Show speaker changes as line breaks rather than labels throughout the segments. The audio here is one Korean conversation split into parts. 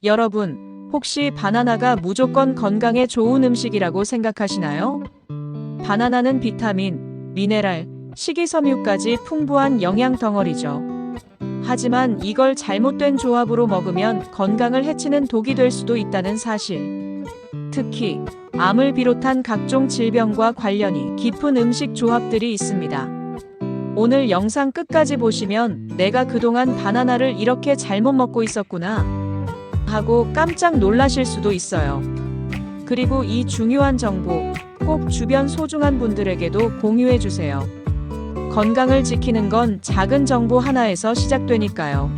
여러분, 혹시 바나나가 무조건 건강에 좋은 음식이라고 생각하시나요? 바나나는 비타민, 미네랄, 식이섬유까지 풍부한 영양 덩어리죠. 하지만 이걸 잘못된 조합으로 먹으면 건강을 해치는 독이 될 수도 있다는 사실. 특히 암을 비롯한 각종 질병과 관련이 깊은 음식 조합들이 있습니다. 오늘 영상 끝까지 보시면 내가 그동안 바나나를 이렇게 잘못 먹고 있었구나 하고 깜짝 놀라실 수도 있어요. 그리고 이 중요한 정보 꼭 주변 소중한 분들에게도 공유해 주세요. 건강을 지키는 건 작은 정보 하나에서 시작되니까요.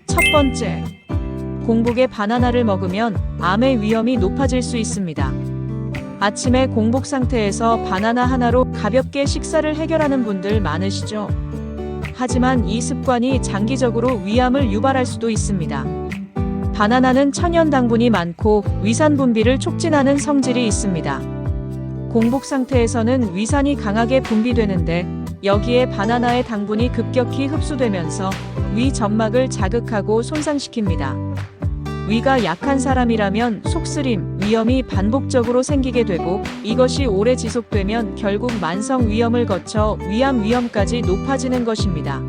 첫 번째, 공복에 바나나를 먹으면 암의 위험이 높아질 수 있습니다. 아침에 공복 상태에서 바나나 하나로 가볍게 식사를 해결하는 분들 많으시죠? 하지만 이 습관이 장기적으로 위암을 유발할 수도 있습니다. 바나나는 천연 당분이 많고 위산 분비를 촉진하는 성질이 있습니다. 공복 상태에서는 위산이 강하게 분비되는데 여기에 바나나의 당분이 급격히 흡수되면서 위 점막을 자극하고 손상시킵니다. 위가 약한 사람이라면 속쓰림, 위염이 반복적으로 생기게 되고 이것이 오래 지속되면 결국 만성 위염을 거쳐 위암 위험까지 높아지는 것입니다.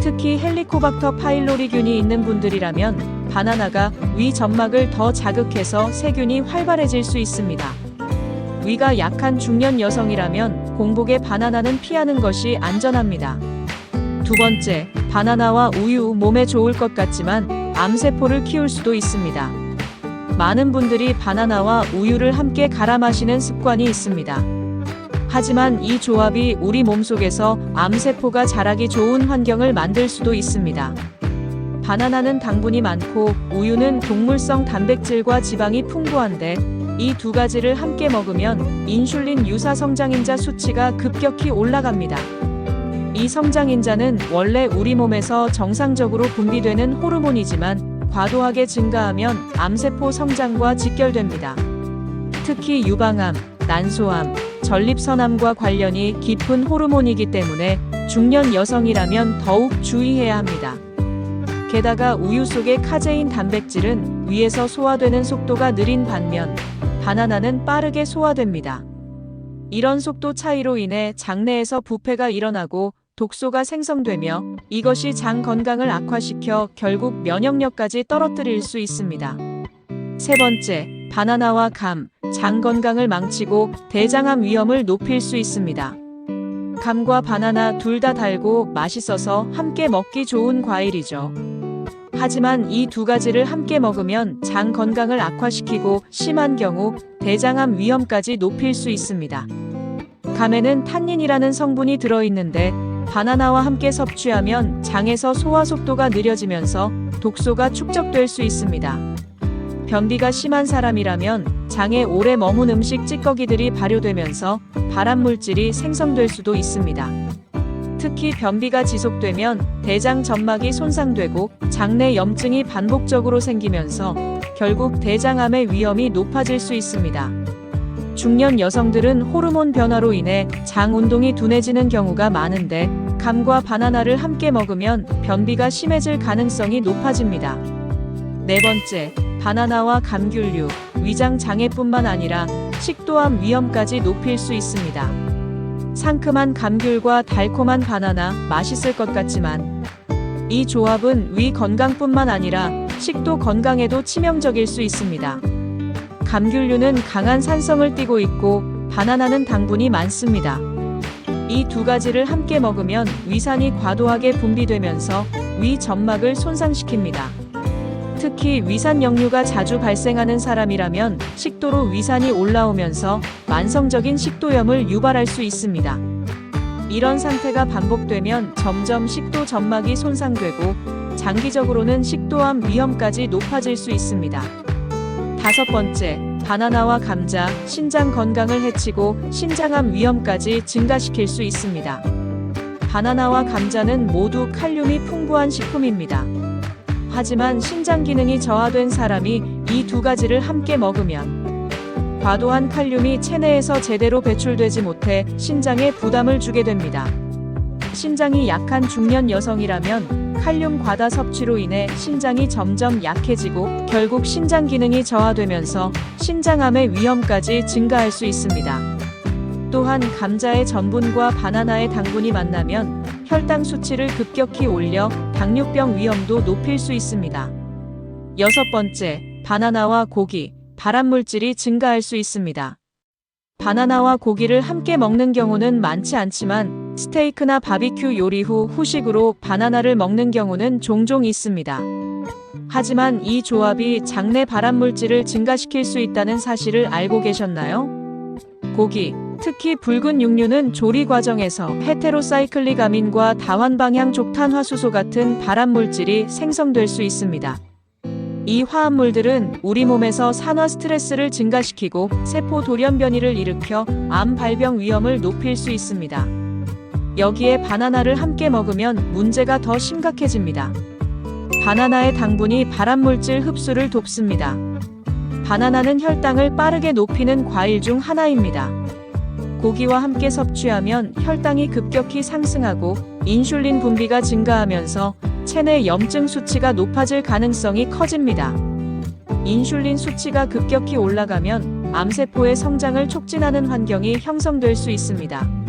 특히 헬리코박터 파일로리균이 있는 분들이라면 바나나가 위 점막을 더 자극해서 세균이 활발해질 수 있습니다. 위가 약한 중년 여성이라면 공복에 바나나는 피하는 것이 안전합니다. 두 번째, 바나나와 우유 몸에 좋을 것 같지만 암세포를 키울 수도 있습니다. 많은 분들이 바나나와 우유를 함께 갈아 마시는 습관이 있습니다. 하지만 이 조합이 우리 몸속에서 암세포가 자라기 좋은 환경을 만들 수도 있습니다. 바나나는 당분이 많고 우유는 동물성 단백질과 지방이 풍부한데 이 두 가지를 함께 먹으면 인슐린 유사 성장인자 수치가 급격히 올라갑니다. 이 성장인자는 원래 우리 몸에서 정상적으로 분비되는 호르몬이지만 과도하게 증가하면 암세포 성장과 직결됩니다. 특히 유방암, 난소암, 전립선암과 관련이 깊은 호르몬이기 때문에 중년 여성이라면 더욱 주의해야 합니다. 게다가 우유 속의 카제인 단백질은 위에서 소화되는 속도가 느린 반면 바나나는 빠르게 소화됩니다. 이런 속도 차이로 인해 장내에서 부패가 일어나고 독소가 생성되며 이것이 장 건강을 악화시켜 결국 면역력까지 떨어뜨릴 수 있습니다. 세 번째, 바나나와 감, 장 건강을 망치고 대장암 위험을 높일 수 있습니다. 감과 바나나 둘 다 달고 맛있어서 함께 먹기 좋은 과일이죠. 하지만 이 두 가지를 함께 먹으면 장 건강을 악화시키고 심한 경우 대장암 위험까지 높일 수 있습니다. 감에는 탄닌이라는 성분이 들어있는데 바나나와 함께 섭취하면 장에서 소화 속도가 느려지면서 독소가 축적될 수 있습니다. 변비가 심한 사람이라면 장에 오래 머문 음식 찌꺼기들이 발효되면서 발암물질이 생성될 수도 있습니다. 특히 변비가 지속되면 대장 점막이 손상되고 장내 염증이 반복적으로 생기면서 결국 대장암의 위험이 높아질 수 있습니다. 중년 여성들은 호르몬 변화로 인해 장 운동이 둔해지는 경우가 많은데 감과 바나나를 함께 먹으면 변비가 심해질 가능성이 높아집니다. 네 번째, 바나나와 감귤류, 위장 장애뿐만 아니라 식도암 위험까지 높일 수 있습니다. 상큼한 감귤과 달콤한 바나나 맛있을 것 같지만 이 조합은 위 건강뿐만 아니라 식도 건강에도 치명적일 수 있습니다. 감귤류는 강한 산성을 띠고 있고 바나나는 당분이 많습니다. 이 두 가지를 함께 먹으면 위산이 과도하게 분비되면서 위 점막을 손상시킵니다. 특히 위산 역류가 자주 발생하는 사람이라면 식도로 위산이 올라오면서 만성적인 식도염을 유발할 수 있습니다. 이런 상태가 반복되면 점점 식도 점막이 손상되고 장기적으로는 식도암 위험까지 높아질 수 있습니다. 다섯 번째, 바나나와 감자, 신장 건강을 해치고 신장암 위험까지 증가시킬 수 있습니다. 바나나와 감자는 모두 칼륨이 풍부한 식품입니다. 하지만 신장 기능이 저하된 사람이 이 두 가지를 함께 먹으면 과도한 칼륨이 체내에서 제대로 배출되지 못해 신장에 부담을 주게 됩니다. 신장이 약한 중년 여성이라면 칼륨 과다 섭취로 인해 신장이 점점 약해지고 결국 신장 기능이 저하되면서 신장암의 위험까지 증가할 수 있습니다. 또한 감자의 전분과 바나나의 당분이 만나면 혈당 수치를 급격히 올려 당뇨병 위험도 높일 수 있습니다. 여섯 번째, 바나나와 고기, 발암물질이 증가할 수 있습니다. 바나나와 고기를 함께 먹는 경우는 많지 않지만 스테이크나 바비큐 요리 후 후식으로 바나나를 먹는 경우는 종종 있습니다. 하지만 이 조합이 장내 발암물질을 증가시킬 수 있다는 사실을 알고 계셨나요? 고기, 특히 붉은 육류는 조리 과정에서 헤테로사이클릭 아민과 다환방향 족탄화수소 같은 발암물질이 생성될 수 있습니다. 이 화합물들은 우리 몸에서 산화 스트레스를 증가시키고 세포 돌연변이를 일으켜 암 발병 위험을 높일 수 있습니다. 여기에 바나나를 함께 먹으면 문제가 더 심각해집니다. 바나나의 당분이 발암물질 흡수를 돕습니다. 바나나는 혈당을 빠르게 높이는 과일 중 하나입니다. 고기와 함께 섭취하면 혈당이 급격히 상승하고 인슐린 분비가 증가하면서 체내 염증 수치가 높아질 가능성이 커집니다. 인슐린 수치가 급격히 올라가면 암세포의 성장을 촉진하는 환경이 형성될 수 있습니다.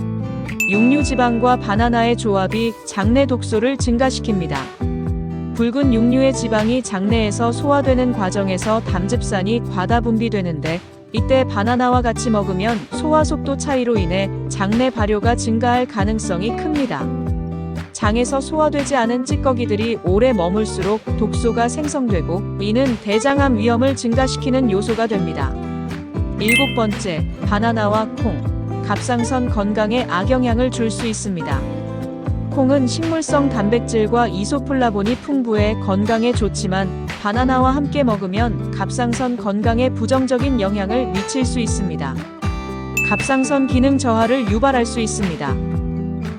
육류지방과 바나나의 조합이 장내 독소를 증가시킵니다. 붉은 육류의 지방이 장내에서 소화되는 과정에서 담즙산이 과다 분비되는데 이때 바나나와 같이 먹으면 소화 속도 차이로 인해 장내 발효가 증가할 가능성이 큽니다. 장에서 소화되지 않은 찌꺼기들이 오래 머물수록 독소가 생성되고 이는 대장암 위험을 증가시키는 요소가 됩니다. 일곱 번째, 바나나와 콩, 갑상선 건강에 악영향을 줄 수 있습니다. 콩은 식물성 단백질과 이소플라본이 풍부해 건강에 좋지만 바나나와 함께 먹으면 갑상선 건강에 부정적인 영향을 미칠 수 있습니다. 갑상선 기능 저하를 유발할 수 있습니다.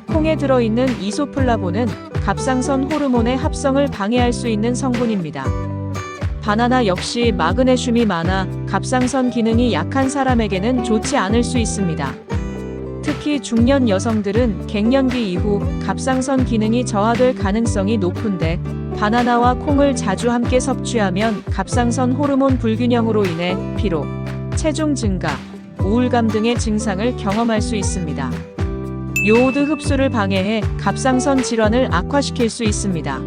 콩에 들어있는 이소플라본은 갑상선 호르몬의 합성을 방해할 수 있는 성분입니다. 바나나 역시 마그네슘이 많아 갑상선 기능이 약한 사람에게는 좋지 않을 수 있습니다. 특히 중년 여성들은 갱년기 이후 갑상선 기능이 저하될 가능성이 높은데 바나나와 콩을 자주 함께 섭취하면 갑상선 호르몬 불균형으로 인해 피로, 체중 증가, 우울감 등의 증상을 경험할 수 있습니다. 요오드 흡수를 방해해 갑상선 질환을 악화시킬 수 있습니다.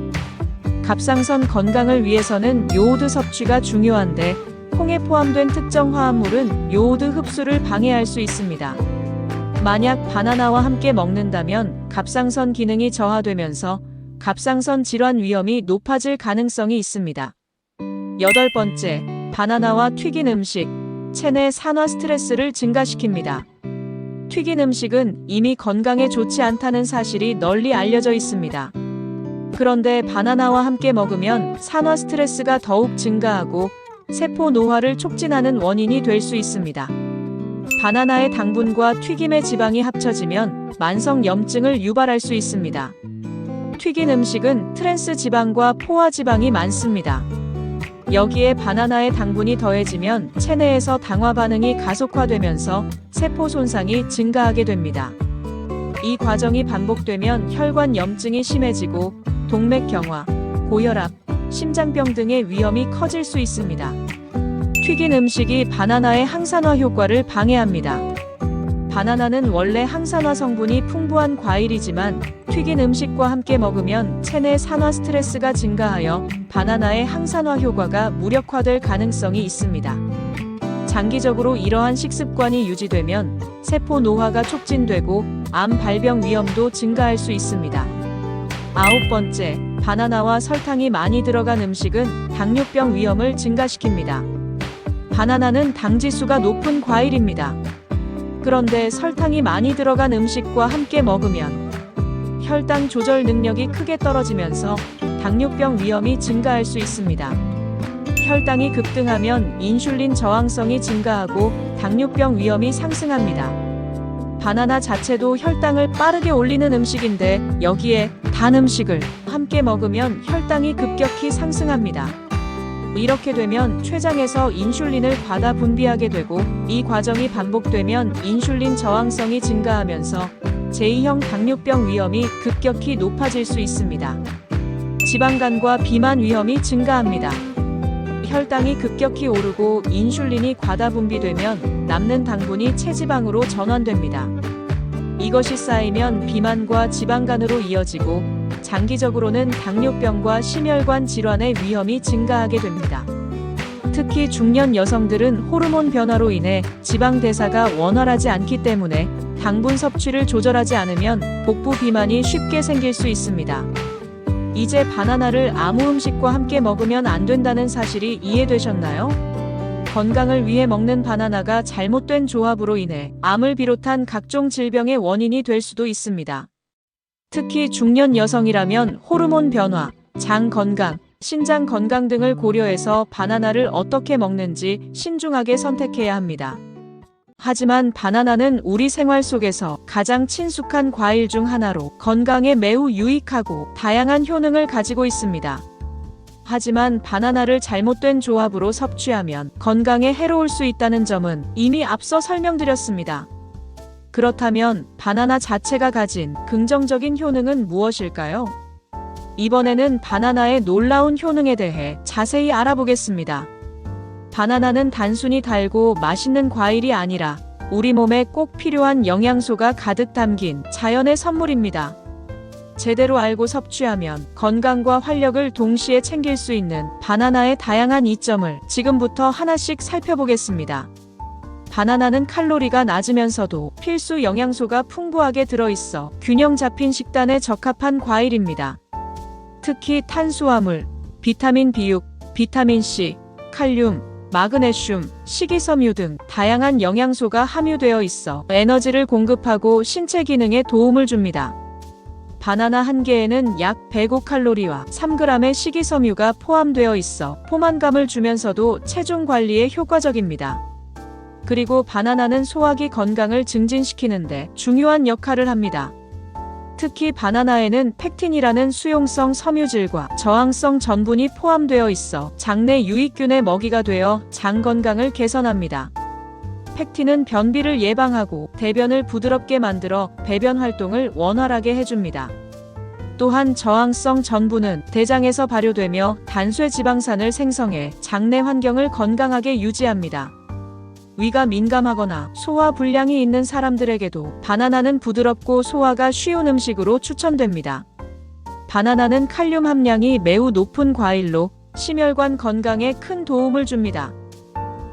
갑상선 건강을 위해서는 요오드 섭취가 중요한데 콩에 포함된 특정 화합물은 요오드 흡수를 방해할 수 있습니다. 만약 바나나와 함께 먹는다면 갑상선 기능이 저하되면서 갑상선 질환 위험이 높아질 가능성이 있습니다. 여덟 번째, 바나나와 튀긴 음식, 체내 산화 스트레스를 증가시킵니다. 튀긴 음식은 이미 건강에 좋지 않다는 사실이 널리 알려져 있습니다. 그런데 바나나와 함께 먹으면 산화 스트레스가 더욱 증가하고 세포 노화를 촉진하는 원인이 될 수 있습니다. 바나나의 당분과 튀김의 지방이 합쳐지면 만성 염증을 유발할 수 있습니다. 튀긴 음식은 트랜스 지방과 포화 지방이 많습니다. 여기에 바나나의 당분이 더해지면 체내에서 당화 반응이 가속화되면서 세포 손상이 증가하게 됩니다. 이 과정이 반복되면 혈관 염증이 심해지고 동맥경화, 고혈압, 심장병 등의 위험이 커질 수 있습니다. 튀긴 음식이 바나나의 항산화 효과를 방해합니다. 바나나는 원래 항산화 성분이 풍부한 과일이지만 튀긴 음식과 함께 먹으면 체내 산화 스트레스가 증가하여 바나나의 항산화 효과가 무력화될 가능성이 있습니다. 장기적으로 이러한 식습관이 유지되면 세포 노화가 촉진되고 암 발병 위험도 증가할 수 있습니다. 아홉 번째, 바나나와 설탕이 많이 들어간 음식은 당뇨병 위험을 증가시킵니다. 바나나는 당지수가 높은 과일입니다. 그런데 설탕이 많이 들어간 음식과 함께 먹으면 혈당 조절 능력이 크게 떨어지면서 당뇨병 위험이 증가할 수 있습니다. 혈당이 급등하면 인슐린 저항성이 증가하고 당뇨병 위험이 상승합니다. 바나나 자체도 혈당을 빠르게 올리는 음식인데 여기에 단 음식을 함께 먹으면 혈당이 급격히 상승합니다. 이렇게 되면 췌장에서 인슐린을 과다 분비하게 되고 이 과정이 반복되면 인슐린 저항성이 증가하면서 제2형 당뇨병 위험이 급격히 높아질 수 있습니다. 지방간과 비만 위험이 증가합니다. 혈당이 급격히 오르고 인슐린이 과다 분비되면 남는 당분이 체지방으로 전환됩니다. 이것이 쌓이면 비만과 지방간으로 이어지고 장기적으로는 당뇨병과 심혈관 질환의 위험이 증가하게 됩니다. 특히 중년 여성들은 호르몬 변화로 인해 지방 대사가 원활하지 않기 때문에 당분 섭취를 조절하지 않으면 복부 비만이 쉽게 생길 수 있습니다. 이제 바나나를 아무 음식과 함께 먹으면 안 된다는 사실이 이해되셨나요? 건강을 위해 먹는 바나나가 잘못된 조합으로 인해 암을 비롯한 각종 질병의 원인이 될 수도 있습니다. 특히 중년 여성이라면 호르몬 변화, 장 건강, 신장 건강 등을 고려해서 바나나를 어떻게 먹는지 신중하게 선택해야 합니다. 하지만 바나나는 우리 생활 속에서 가장 친숙한 과일 중 하나로 건강에 매우 유익하고 다양한 효능을 가지고 있습니다. 하지만 바나나를 잘못된 조합으로 섭취하면 건강에 해로울 수 있다는 점은 이미 앞서 설명드렸습니다. 그렇다면 바나나 자체가 가진 긍정적인 효능은 무엇일까요? 이번에는 바나나의 놀라운 효능에 대해 자세히 알아보겠습니다. 바나나는 단순히 달고 맛있는 과일이 아니라 우리 몸에 꼭 필요한 영양소가 가득 담긴 자연의 선물입니다. 제대로 알고 섭취하면 건강과 활력을 동시에 챙길 수 있는 바나나의 다양한 이점을 지금부터 하나씩 살펴보겠습니다. 바나나는 칼로리가 낮으면서도 필수 영양소가 풍부하게 들어있어 균형 잡힌 식단에 적합한 과일입니다. 특히 탄수화물, 비타민 B6, 비타민 C, 칼륨, 마그네슘, 식이섬유 등 다양한 영양소가 함유되어 있어 에너지를 공급하고 신체 기능에 도움을 줍니다. 바나나 한 개에는 약 105칼로리와 3g의 식이섬유가 포함되어 있어 포만감을 주면서도 체중 관리에 효과적입니다. 그리고 바나나는 소화기 건강을 증진시키는데 중요한 역할을 합니다. 특히 바나나에는 펙틴이라는 수용성 섬유질과 저항성 전분이 포함되어 있어 장내 유익균의 먹이가 되어 장 건강을 개선합니다. 펙틴은 변비를 예방하고 대변을 부드럽게 만들어 배변 활동을 원활하게 해줍니다. 또한 저항성 전분은 대장에서 발효되며 단쇄 지방산을 생성해 장내 환경을 건강하게 유지합니다. 위가 민감하거나 소화 불량이 있는 사람들에게도 바나나는 부드럽고 소화가 쉬운 음식으로 추천됩니다. 바나나는 칼륨 함량이 매우 높은 과일로 심혈관 건강에 큰 도움을 줍니다.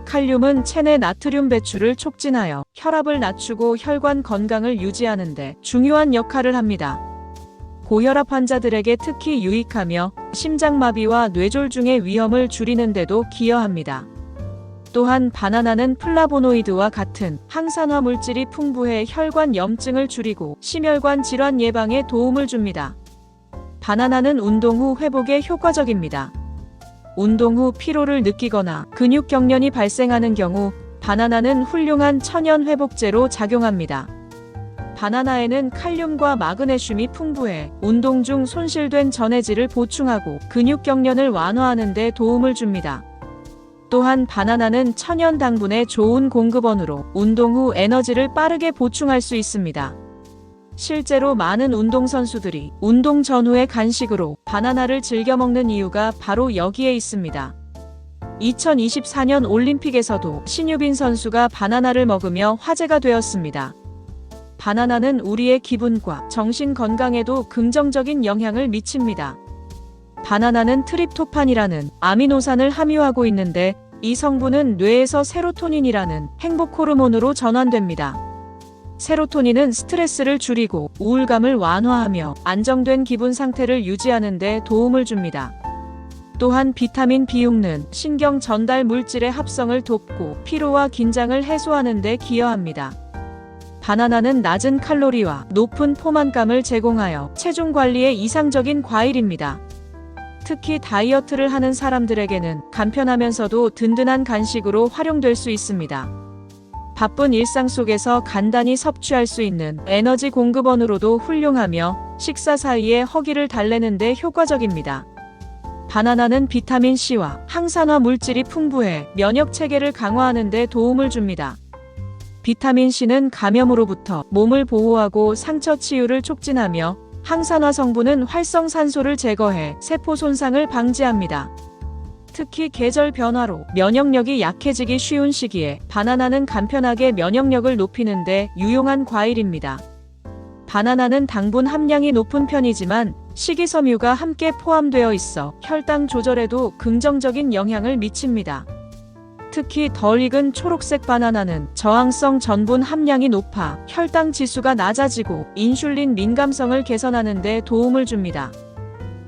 칼륨은 체내 나트륨 배출을 촉진하여 혈압을 낮추고 혈관 건강을 유지하는 데 중요한 역할을 합니다. 고혈압 환자들에게 특히 유익하며 심장마비와 뇌졸중의 위험을 줄이는 데도 기여합니다. 또한 바나나는 플라보노이드와 같은 항산화 물질이 풍부해 혈관 염증을 줄이고 심혈관 질환 예방에 도움을 줍니다. 바나나는 운동 후 회복에 효과적입니다. 운동 후 피로를 느끼거나 근육 경련이 발생하는 경우 바나나는 훌륭한 천연 회복제로 작용합니다. 바나나에는 칼륨과 마그네슘이 풍부해 운동 중 손실된 전해질을 보충하고 근육 경련을 완화하는 데 도움을 줍니다. 또한 바나나는 천연 당분의 좋은 공급원으로 운동 후 에너지를 빠르게 보충할 수 있습니다. 실제로 많은 운동선수들이 운동 전후의 간식으로 바나나를 즐겨 먹는 이유가 바로 여기에 있습니다. 2024년 올림픽에서도 신유빈 선수가 바나나를 먹으며 화제가 되었습니다. 바나나는 우리의 기분과 정신 건강에도 긍정적인 영향을 미칩니다. 바나나는 트립토판이라는 아미노산을 함유하고 있는데 이 성분은 뇌에서 세로토닌이라는 행복 호르몬으로 전환됩니다. 세로토닌은 스트레스를 줄이고 우울감을 완화하며 안정된 기분 상태를 유지하는 데 도움을 줍니다. 또한 비타민 B6는 신경 전달 물질의 합성을 돕고 피로와 긴장을 해소하는 데 기여합니다. 바나나는 낮은 칼로리와 높은 포만감을 제공하여 체중 관리에 이상적인 과일입니다. 특히 다이어트를 하는 사람들에게는 간편하면서도 든든한 간식으로 활용될 수 있습니다. 바쁜 일상 속에서 간단히 섭취할 수 있는 에너지 공급원으로도 훌륭하며 식사 사이에 허기를 달래는 데 효과적입니다. 바나나는 비타민 C와 항산화 물질이 풍부해 면역 체계를 강화하는 데 도움을 줍니다. 비타민 C는 감염으로부터 몸을 보호하고 상처 치유를 촉진하며 항산화 성분은 활성산소를 제거해 세포 손상을 방지합니다. 특히 계절 변화로 면역력이 약해지기 쉬운 시기에 바나나는 간편하게 면역력을 높이는 데 유용한 과일입니다. 바나나는 당분 함량이 높은 편이지만 식이섬유가 함께 포함되어 있어 혈당 조절에도 긍정적인 영향을 미칩니다. 특히 덜 익은 초록색 바나나는 저항성 전분 함량이 높아 혈당 지수가 낮아지고 인슐린 민감성을 개선하는 데 도움을 줍니다.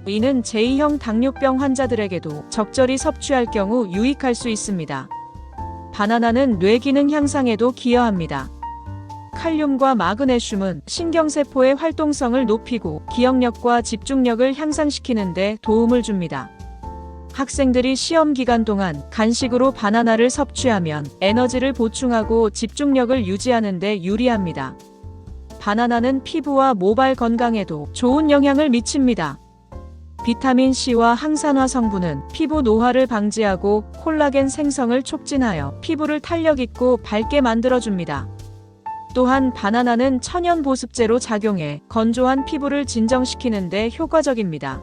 이는 제2형 당뇨병 환자들에게도 적절히 섭취할 경우 유익할 수 있습니다. 바나나는 뇌 기능 향상에도 기여합니다. 칼륨과 마그네슘은 신경세포의 활동성을 높이고 기억력과 집중력을 향상시키는 데 도움을 줍니다. 학생들이 시험 기간 동안 간식으로 바나나를 섭취하면 에너지를 보충하고 집중력을 유지하는 데 유리합니다. 바나나는 피부와 모발 건강에도 좋은 영향을 미칩니다. 비타민C와 항산화 성분은 피부 노화를 방지하고 콜라겐 생성을 촉진하여 피부를 탄력 있고 밝게 만들어줍니다. 또한 바나나는 천연 보습제로 작용해 건조한 피부를 진정시키는 데 효과적입니다.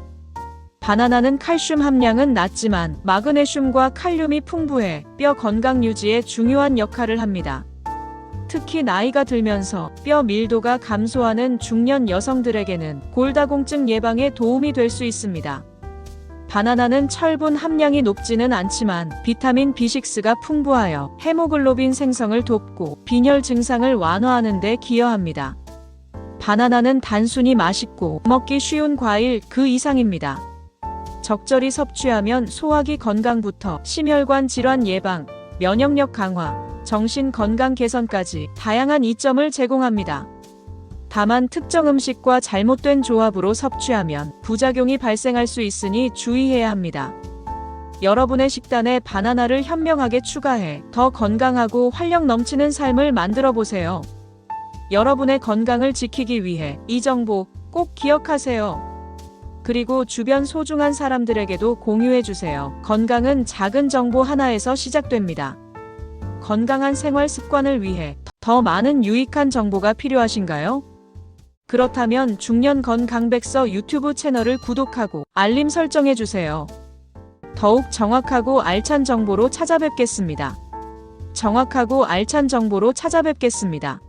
바나나는 칼슘 함량은 낮지만 마그네슘과 칼륨이 풍부해 뼈 건강 유지에 중요한 역할을 합니다. 특히 나이가 들면서 뼈 밀도가 감소하는 중년 여성들에게는 골다공증 예방에 도움이 될 수 있습니다. 바나나는 철분 함량이 높지는 않지만 비타민 B6가 풍부하여 헤모글로빈 생성을 돕고 빈혈 증상을 완화하는 데 기여합니다. 바나나는 단순히 맛있고 먹기 쉬운 과일 그 이상입니다. 적절히 섭취하면 소화기 건강부터 심혈관 질환 예방, 면역력 강화, 정신 건강 개선까지 다양한 이점을 제공합니다. 다만 특정 음식과 잘못된 조합으로 섭취하면 부작용이 발생할 수 있으니 주의해야 합니다. 여러분의 식단에 바나나를 현명하게 추가해 더 건강하고 활력 넘치는 삶을 만들어 보세요. 여러분의 건강을 지키기 위해 이 정보 꼭 기억하세요. 그리고 주변 소중한 사람들에게도 공유해 주세요. 건강은 작은 정보 하나에서 시작됩니다. 건강한 생활 습관을 위해 더 많은 유익한 정보가 필요하신가요? 그렇다면 중년 건강백서 유튜브 채널을 구독하고 알림 설정해 주세요. 더욱 정확하고 알찬 정보로 찾아뵙겠습니다. 정확하고 알찬 정보로 찾아뵙겠습니다.